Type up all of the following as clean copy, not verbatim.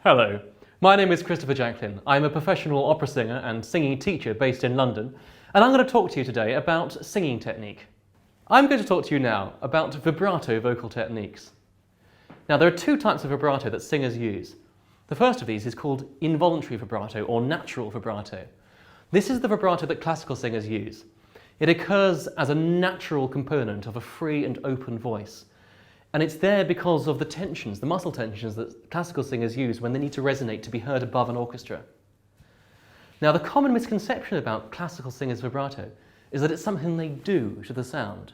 Hello, my name is Christopher Jacklin. I'm a professional opera singer and singing teacher based in London, and I'm going to talk to you today about singing technique. I'm going to talk to you now about vibrato vocal techniques. Now, there are two types of vibrato that singers use. The first of these is called involuntary vibrato or natural vibrato. This is the vibrato that classical singers use. It occurs as a natural component of a free and open voice. And it's there because of the tensions, the muscle tensions that classical singers use when they need to resonate to be heard above an orchestra. Now, the common misconception about classical singers' vibrato is that it's something they do to the sound.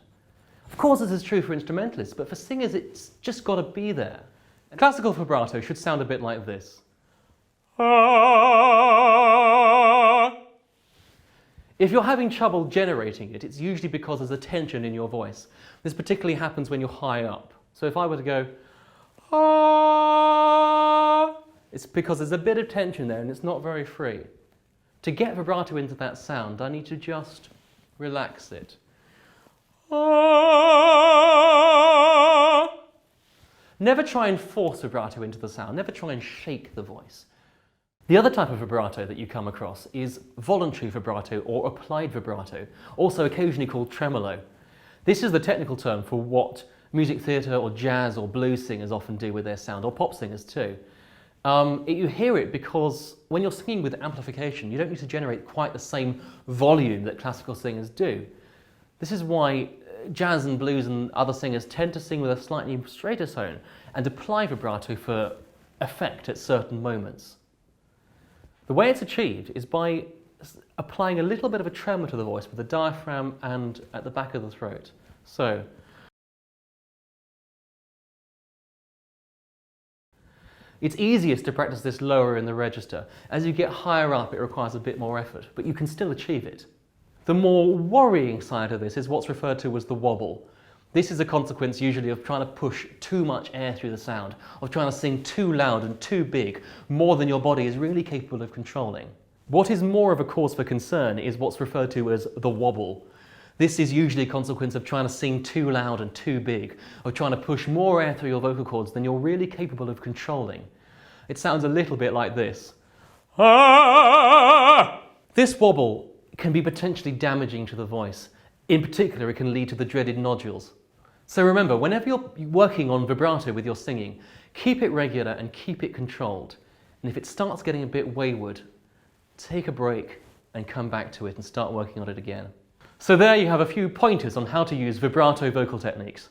Of course, this is true for instrumentalists, but for singers, it's just got to be there. And classical vibrato should sound a bit like this. If you're having trouble generating it, it's usually because there's a tension in your voice. This particularly happens when you're high up. So if I were to go, it's because there's a bit of tension there and it's not very free. To get vibrato into that sound, I need to just relax it. Never try and force vibrato into the sound. Never try and shake the voice. The other type of vibrato that you come across is voluntary vibrato or applied vibrato, also occasionally called tremolo. This is the technical term for what music theatre or jazz or blues singers often do with their sound, or pop singers too. You hear it because when you're singing with amplification, you don't need to generate quite the same volume that classical singers do. This is why jazz and blues and other singers tend to sing with a slightly straighter tone and apply vibrato for effect at certain moments. The way it's achieved is by applying a little bit of a tremor to the voice with the diaphragm and at the back of the throat. So, it's easiest to practice this lower in the register. As you get higher up, it requires a bit more effort, but you can still achieve it. The more worrying side of this is what's referred to as the wobble. This is a consequence usually of trying to push too much air through the sound, of trying to sing too loud and too big, more than your body is really capable of controlling. What is more of a cause for concern is what's referred to as the wobble. This is usually a consequence of trying to sing too loud and too big, of trying to push more air through your vocal cords than you're really capable of controlling. It sounds a little bit like this. This wobble can be potentially damaging to the voice. In particular, it can lead to the dreaded nodules. So remember, whenever you're working on vibrato with your singing, keep it regular and keep it controlled. And if it starts getting a bit wayward, take a break and come back to it and start working on it again. So there you have a few pointers on how to use vibrato vocal techniques.